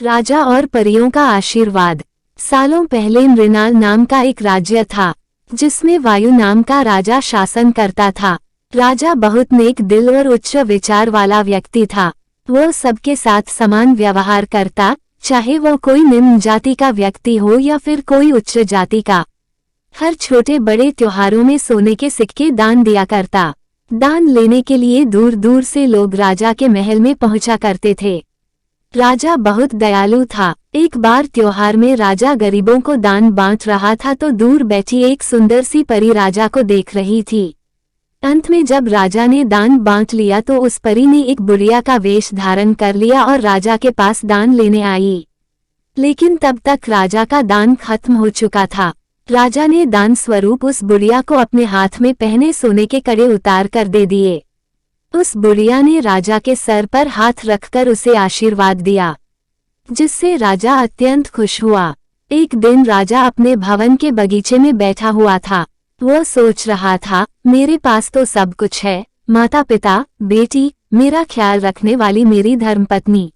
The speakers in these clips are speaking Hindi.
राजा और परियों का आशीर्वाद। सालों पहले मृणाल नाम का एक राज्य था जिसमें वायु नाम का राजा शासन करता था। राजा बहुत नेक दिल और उच्च विचार वाला व्यक्ति था। वह सबके साथ समान व्यवहार करता, चाहे वह कोई निम्न जाति का व्यक्ति हो या फिर कोई उच्च जाति का। हर छोटे बड़े त्योहारों में सोने के सिक्के दान दिया करता। दान लेने के लिए दूर दूर से लोग राजा के महल में पहुंचा करते थे। राजा बहुत दयालु था। एक बार त्योहार में राजा गरीबों को दान बांट रहा था तो दूर बैठी एक सुंदर सी परी राजा को देख रही थी। अंत में जब राजा ने दान बांट लिया तो उस परी ने एक बुढ़िया का वेश धारण कर लिया और राजा के पास दान लेने आई। लेकिन तब तक राजा का दान खत्म हो चुका था। राजा ने दान स्वरूप उस बुढ़िया को अपने हाथ में पहने सोने के कड़े उतार कर दे दिए। उस बुढ़िया ने राजा के सर पर हाथ रखकर उसे आशीर्वाद दिया, जिससे राजा अत्यंत खुश हुआ। एक दिन राजा अपने भवन के बगीचे में बैठा हुआ था। वह सोच रहा था, मेरे पास तो सब कुछ है, माता पिता, बेटी, मेरा ख्याल रखने वाली मेरी धर्मपत्नी।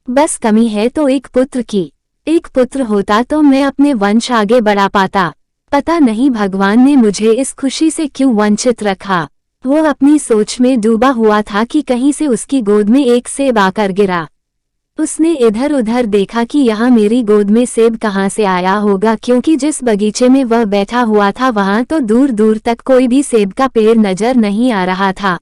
बस कमी है तो एक पुत्र की। एक पुत्र होता तो मैं अपने वंश आगे बढ़ा पाता। पता नहीं भगवान ने मुझे इस खुशी से क्यों वंचित रखा। वह अपनी सोच में डूबा हुआ था कि कहीं से उसकी गोद में एक सेब आकर गिरा। उसने इधर उधर देखा कि यहाँ मेरी गोद में सेब कहाँ से आया होगा, क्योंकि जिस बगीचे में वह बैठा हुआ था वहाँ तो दूर दूर तक कोई भी सेब का पेड़ नजर नहीं आ रहा था।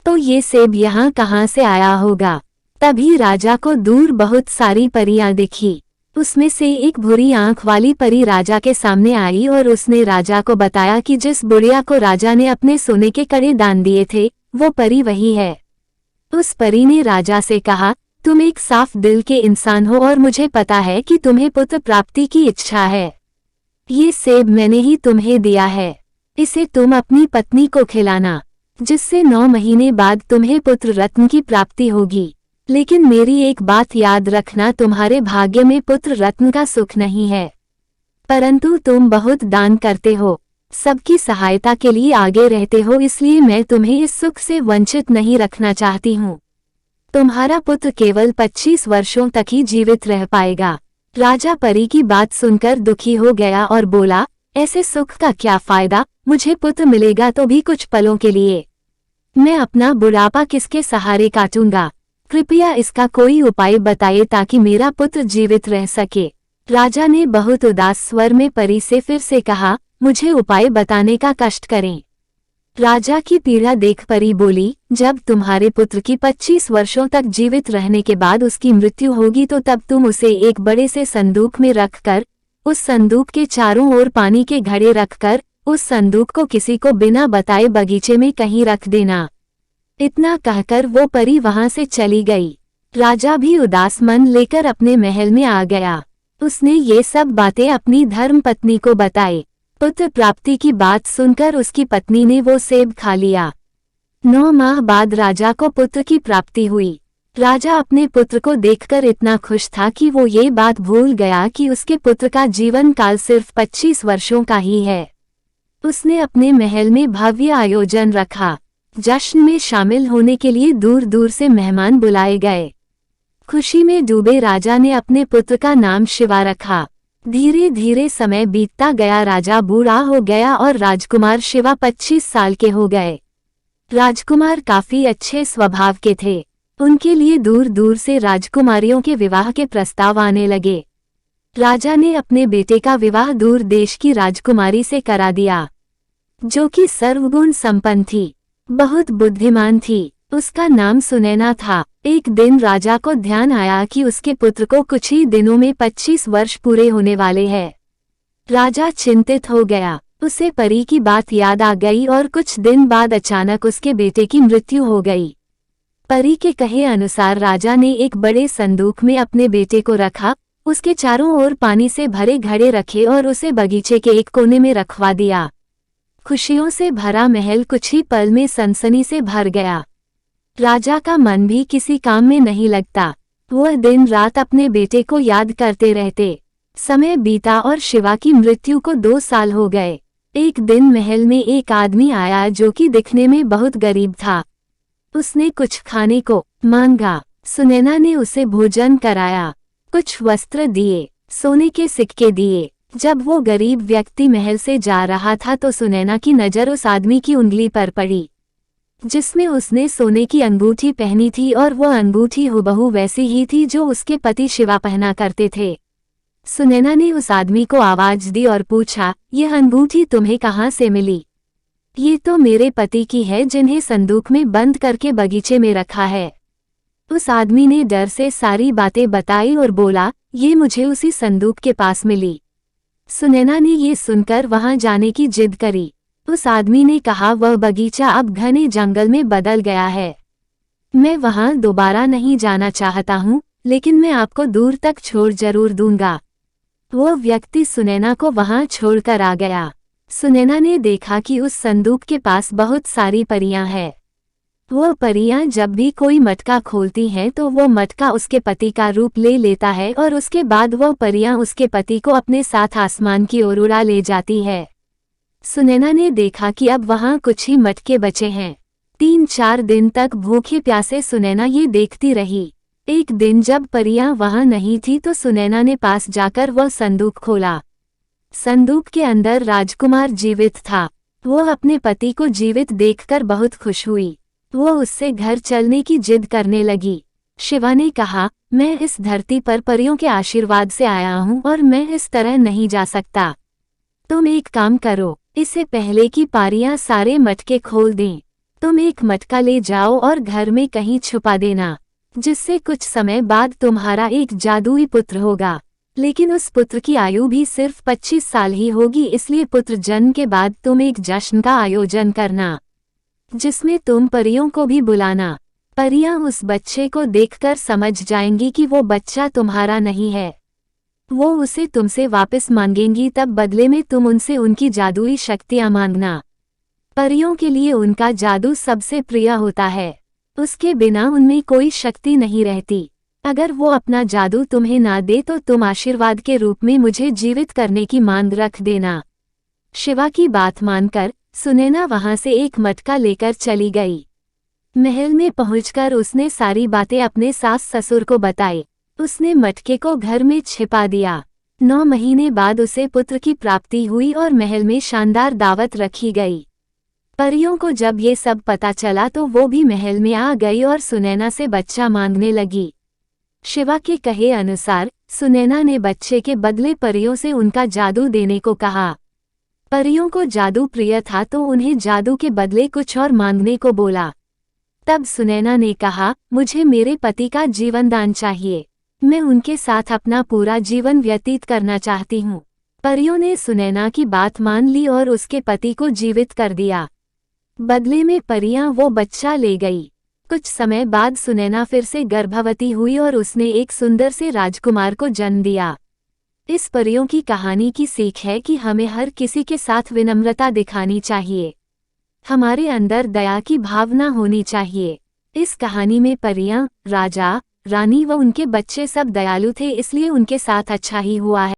तो ये सेब यहाँ कहाँ से आया होगा। तभी राजा को दूर बहुत सारी परियां दिखी। उसमें से एक भूरी आंख वाली परी राजा के सामने आई और उसने राजा को बताया कि जिस बुढ़िया को राजा ने अपने सोने के कड़े दान दिए थे वो परी वही है। उस परी ने राजा से कहा, तुम एक साफ दिल के इंसान हो और मुझे पता है कि तुम्हें पुत्र प्राप्ति की इच्छा है। ये सेब मैंने ही तुम्हें दिया है। इसे तुम अपनी पत्नी को खिलाना, जिससे 9 महीने बाद तुम्हें पुत्र रत्न की प्राप्ति होगी। लेकिन मेरी एक बात याद रखना, तुम्हारे भाग्य में पुत्र रत्न का सुख नहीं है, परंतु तुम बहुत दान करते हो, सबकी सहायता के लिए आगे रहते हो, इसलिए मैं तुम्हें इस सुख से वंचित नहीं रखना चाहती हूँ। तुम्हारा पुत्र केवल 25 वर्षों तक ही जीवित रह पाएगा। राजा परी की बात सुनकर दुखी हो गया और बोला, ऐसे सुख का क्या फायदा, मुझे पुत्र मिलेगा तो भी कुछ पलों के लिए। मैं अपना बुढ़ापा किसके सहारे काटूंगा। कृपया इसका कोई उपाय बताइए ताकि मेरा पुत्र जीवित रह सके। राजा ने बहुत उदास स्वर में परी से फिर से कहा, मुझे उपाय बताने का कष्ट करें। राजा की पीड़ा देख परी बोली, जब तुम्हारे पुत्र की 25 वर्षों तक जीवित रहने के बाद उसकी मृत्यु होगी तो तब तुम उसे एक बड़े से संदूक में रखकर, उस संदूक के चारों ओर पानी के घड़े रखकर, उस संदूक को किसी को बिना बताए बगीचे में कहीं रख देना। इतना कहकर वो परी वहां से चली गई। राजा भी उदास मन लेकर अपने महल में आ गया। उसने ये सब बातें अपनी धर्मपत्नी को बताई। पुत्र प्राप्ति की बात सुनकर उसकी पत्नी ने वो सेब खा लिया। 9 माह बाद राजा को पुत्र की प्राप्ति हुई। राजा अपने पुत्र को देखकर इतना खुश था कि वो ये बात भूल गया कि उसके पुत्र का जीवन काल सिर्फ 25 वर्षों का ही है। उसने अपने महल में भव्य आयोजन रखा। जश्न में शामिल होने के लिए दूर दूर से मेहमान बुलाए गए। खुशी में डूबे राजा ने अपने पुत्र का नाम शिवा रखा। धीरे धीरे समय बीतता गया। राजा बूढ़ा हो गया और राजकुमार शिवा 25 साल के हो गए। राजकुमार काफी अच्छे स्वभाव के थे। उनके लिए दूर दूर से राजकुमारियों के विवाह के प्रस्ताव आने लगे। राजा ने अपने बेटे का विवाह दूर देश की राजकुमारी से करा दिया, जो कि सर्वगुण संपन्न थी, बहुत बुद्धिमान थी। उसका नाम सुनैना था। एक दिन राजा को ध्यान आया कि उसके पुत्र को कुछ ही दिनों में 25 वर्ष पूरे होने वाले हैं। राजा चिंतित हो गया। उसे परी की बात याद आ गई और कुछ दिन बाद अचानक उसके बेटे की मृत्यु हो गई। परी के कहे अनुसार राजा ने एक बड़े संदूक में अपने बेटे को रखा, उसके चारों ओर पानी से भरे घड़े रखे और उसे बगीचे के एक कोने में रखवा दिया। खुशियों से भरा महल कुछ ही पल में सनसनी से भर गया। राजा का मन भी किसी काम में नहीं लगता। वह दिन रात अपने बेटे को याद करते रहते। समय बीता और शिवा की मृत्यु को 2 साल हो गए। एक दिन महल में एक आदमी आया जो कि दिखने में बहुत गरीब था। उसने कुछ खाने को मांगा। सुनैना ने उसे भोजन कराया। कुछ वस्त्र दिए, सोने के सिक्के दिए। जब वो गरीब व्यक्ति महल से जा रहा था तो सुनैना की नज़र उस आदमी की उंगली पर पड़ी जिसमें उसने सोने की अंगूठी पहनी थी, और वो अंगूठी हुबहू वैसी ही थी जो उसके पति शिवा पहना करते थे। सुनैना ने उस आदमी को आवाज दी और पूछा, यह अंगूठी तुम्हें कहाँ से मिली? ये तो मेरे पति की है, जिन्हें संदूक में बंद करके बगीचे में रखा है। उस आदमी ने डर से सारी बातें बताई और बोला, ये मुझे उसी संदूक के पास मिली। सुनैना ने ये सुनकर वहां जाने की जिद करी। उस आदमी ने कहा, वह बगीचा अब घने जंगल में बदल गया है। मैं वहां दोबारा नहीं जाना चाहता हूं, लेकिन मैं आपको दूर तक छोड़ जरूर दूंगा। वो व्यक्ति सुनैना को वहां छोड़कर आ गया। सुनैना ने देखा कि उस संदूक के पास बहुत सारी परियां हैं। वो परियां जब भी कोई मटका खोलती हैं तो वो मटका उसके पति का रूप ले लेता है, और उसके बाद वो परियां उसके पति को अपने साथ आसमान की ओर उड़ा ले जाती है। सुनैना ने देखा कि अब वहां कुछ ही मटके बचे हैं। 3-4 दिन तक भूखे प्यासे सुनैना ये देखती रही। एक दिन जब परियां वहां नहीं थी तो सुनैना ने पास जाकर वह संदूक खोला। संदूक के अंदर राजकुमार जीवित था। वो अपने पति को जीवित देखकर बहुत खुश हुई। वो उससे घर चलने की जिद करने लगी। शिवा ने कहा, मैं इस धरती पर परियों के आशीर्वाद से आया हूँ और मैं इस तरह नहीं जा सकता। तुम एक काम करो, इससे पहले कि पारियां सारे मटके खोल दें, तुम एक मटका ले जाओ और घर में कहीं छुपा देना, जिससे कुछ समय बाद तुम्हारा एक जादुई पुत्र होगा। लेकिन उस पुत्र की आयु भी सिर्फ 25 साल ही होगी, इसलिए पुत्र जन्म के बाद तुम एक जश्न का आयोजन करना, जिसमें तुम परियों को भी बुलाना। परियां उस बच्चे को देखकर समझ जाएंगी कि वो बच्चा तुम्हारा नहीं है। वो उसे तुमसे वापस मांगेंगी, तब बदले में तुम उनसे उनकी जादुई शक्तियां मांगना। परियों के लिए उनका जादू सबसे प्रिय होता है। उसके बिना उनमें कोई शक्ति नहीं रहती। अगर वो अपना जादू तुम्हें ना दे तो तुम आशीर्वाद के रूप में मुझे जीवित करने की मांग रख देना। शिवा की बात मानकर सुनैना वहां से एक मटका लेकर चली गई। महल में पहुंचकर उसने सारी बातें अपने सास ससुर को बताई। उसने मटके को घर में छिपा दिया। 9 महीने बाद उसे पुत्र की प्राप्ति हुई और महल में शानदार दावत रखी गई। परियों को जब ये सब पता चला तो वो भी महल में आ गई और सुनैना से बच्चा मांगने लगी। शिवा के कहे अनुसार सुनैना ने बच्चे के बदले परियों से उनका जादू देने को कहा। परियों को जादू प्रिय था तो उन्हें जादू के बदले कुछ और मांगने को बोला। तब सुनैना ने कहा, मुझे मेरे पति का जीवन दान चाहिए। मैं उनके साथ अपना पूरा जीवन व्यतीत करना चाहती हूँ। परियों ने सुनैना की बात मान ली और उसके पति को जीवित कर दिया। बदले में परियां वो बच्चा ले गई। कुछ समय बाद सुनैना फिर से गर्भवती हुई और उसने एक सुंदर से राजकुमार को जन्म दिया। इस परियों की कहानी की सीख है कि हमें हर किसी के साथ विनम्रता दिखानी चाहिए। हमारे अंदर दया की भावना होनी चाहिए। इस कहानी में परियां, राजा, रानी व उनके बच्चे सब दयालु थे, इसलिए उनके साथ अच्छा ही हुआ है।